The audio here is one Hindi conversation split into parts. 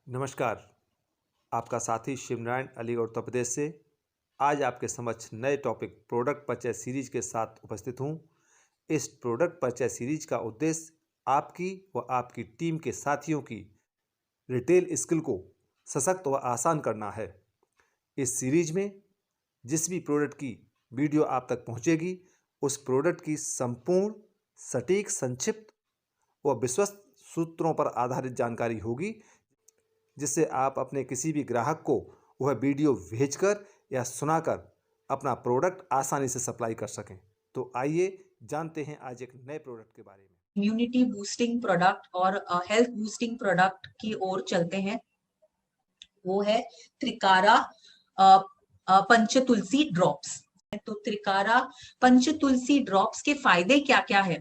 नमस्कार। आपका साथी शिवनारायण अलीगढ़ उत्तर प्रदेश से आज आपके समक्ष नए टॉपिक प्रोडक्ट परिचय सीरीज के साथ उपस्थित हूँ। इस प्रोडक्ट परिचय सीरीज का उद्देश्य आपकी व आपकी टीम के साथियों की रिटेल स्किल को सशक्त व आसान करना है। इस सीरीज में जिस भी प्रोडक्ट की वीडियो आप तक पहुँचेगी उस प्रोडक्ट की संपूर्ण सटीक संक्षिप्त व विश्वस्त सूत्रों पर आधारित जानकारी होगी, जिससे आप अपने किसी भी ग्राहक को वह वीडियो भेजकर या सुनाकर अपना प्रोडक्ट आसानी से सप्लाई कर सकें। तो आइए जानते हैं आज एक नए प्रोडक्ट के बारे में। इम्यूनिटी बूस्टिंग प्रोडक्ट और हेल्थ बूस्टिंग प्रोडक्ट की ओर चलते हैं। वो है त्रिकारा पंचतुलसी ड्रॉप्स। तो त्रिकारा पंचतुलसी ड्रॉप्स के फायदे क्या क्या है?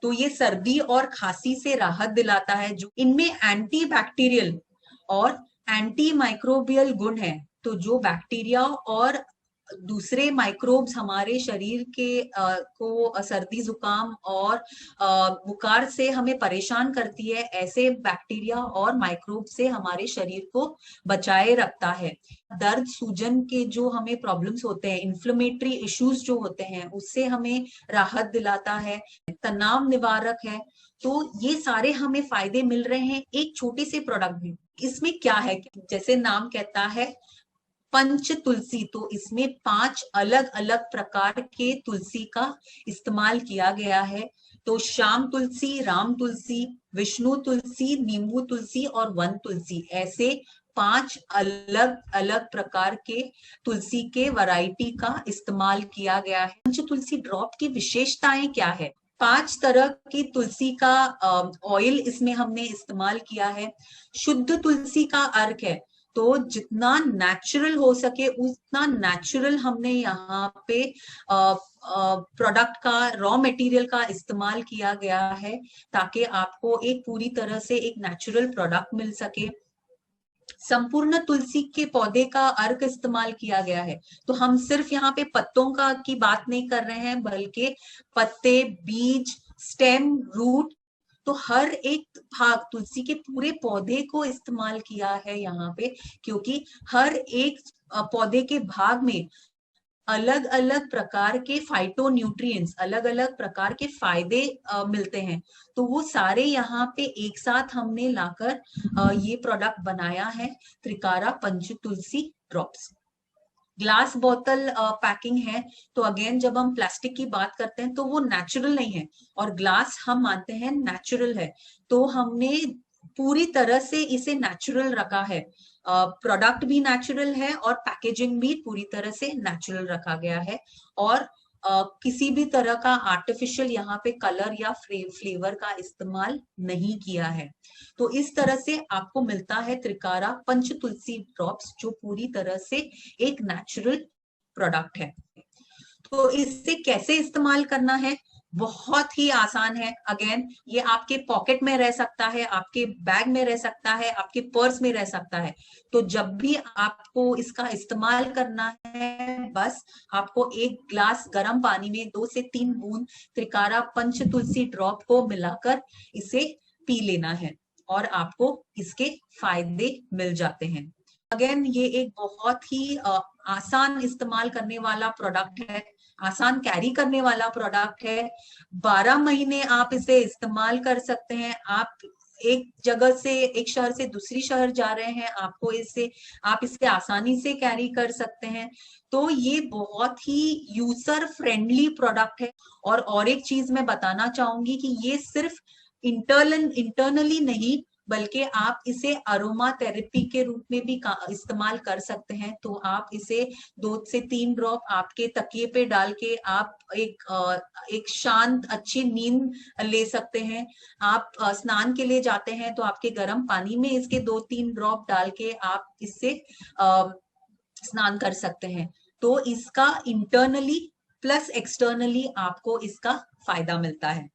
तो ये सर्दी और खांसी से राहत दिलाता है। जो इनमें एंटी बैक्टीरियल और एंटी माइक्रोबियल गुण है। तो जो बैक्टीरिया और दूसरे माइक्रोब्स हमारे शरीर के को सर्दी जुकाम और बुखार से हमें परेशान करती है, ऐसे बैक्टीरिया और माइक्रोब से हमारे शरीर को बचाए रखता है। दर्द सूजन के जो हमें प्रॉब्लम्स होते हैं, इन्फ्लेमेटरी इश्यूज जो होते हैं, उससे हमें राहत दिलाता है। तनाव निवारक है। तो ये सारे हमें फायदे मिल रहे हैं एक छोटे से प्रोडक्ट में। इसमें क्या है, जैसे नाम कहता है पंच तुलसी, तो इसमें 5 अलग अलग प्रकार के तुलसी का इस्तेमाल किया गया है। तो श्याम तुलसी, राम तुलसी, विष्णु तुलसी, नींबू तुलसी और वन तुलसी, ऐसे 5 अलग अलग प्रकार के तुलसी के वैरायटी का इस्तेमाल किया गया है। पंच तुलसी ड्रॉप की विशेषताएं क्या है? 5 तरह की तुलसी का ऑयल इसमें हमने इस्तेमाल किया है। शुद्ध तुलसी का अर्क है, तो जितना नेचुरल हो सके उतना नेचुरल हमने यहाँ पे प्रोडक्ट का रॉ मटेरियल का इस्तेमाल किया गया है, ताकि आपको एक पूरी तरह से एक नेचुरल प्रोडक्ट मिल सके। संपूर्ण तुलसी के पौधे का अर्क इस्तेमाल किया गया है। तो हम सिर्फ यहाँ पे पत्तों का की बात नहीं कर रहे हैं, बल्कि पत्ते, बीज, स्टेम, रूट, तो हर एक भाग तुलसी के पूरे पौधे को इस्तेमाल किया है यहाँ पे, क्योंकि हर एक पौधे के भाग में अलग अलग प्रकार के फाइटो न्यूट्रिएंट्स, अलग अलग प्रकार के फायदे मिलते हैं। तो वो सारे यहाँ पे एक साथ हमने लाकर ये प्रोडक्ट बनाया है, त्रिकारा पंच तुलसी ड्रॉप्स। ग्लास बोतल पैकिंग है। तो अगेन जब हम प्लास्टिक की बात करते हैं तो वो नेचुरल नहीं है, और ग्लास हम मानते हैं नेचुरल है। तो हमने पूरी तरह से इसे नेचुरल रखा है। प्रोडक्ट भी नेचुरल है और पैकेजिंग भी पूरी तरह से नेचुरल रखा गया है। और किसी भी तरह का आर्टिफिशियल यहाँ पे कलर या फ्लेवर का इस्तेमाल नहीं किया है। तो इस तरह से आपको मिलता है त्रिकारा पंच तुलसी ड्रॉप्स, जो पूरी तरह से एक नेचुरल प्रोडक्ट है। तो इससे कैसे इस्तेमाल करना है? बहुत ही आसान है। अगेन ये आपके पॉकेट में रह सकता है, आपके बैग में रह सकता है, आपके पर्स में रह सकता है। तो जब भी आपको इसका इस्तेमाल करना है, बस आपको एक ग्लास गर्म पानी में 2 से 3 बूंद त्रिकारा पंच तुलसी ड्रॉप को मिलाकर इसे पी लेना है, और आपको इसके फायदे मिल जाते हैं। अगेन ये एक बहुत ही आसान इस्तेमाल करने वाला प्रोडक्ट है, आसान कैरी करने वाला प्रोडक्ट है। 12 महीने आप इसे इस्तेमाल कर सकते हैं। आप एक जगह से, एक शहर से दूसरी शहर जा रहे हैं, आप इसे आसानी से कैरी कर सकते हैं। तो ये बहुत ही यूजर फ्रेंडली प्रोडक्ट है। और एक चीज मैं बताना चाहूंगी कि ये सिर्फ इंटरनली नहीं, बल्कि आप इसे अरोमा थेरेपी के रूप में भी इस्तेमाल कर सकते हैं। तो आप इसे 2 से 3 ड्रॉप आपके तकिए पे डाल के आप एक शांत अच्छी नींद ले सकते हैं। आप स्नान के लिए जाते हैं तो आपके गर्म पानी में इसके 2-3 ड्रॉप डाल के आप इससे स्नान कर सकते हैं। तो इसका इंटरनली प्लस एक्सटर्नली आपको इसका फायदा मिलता है।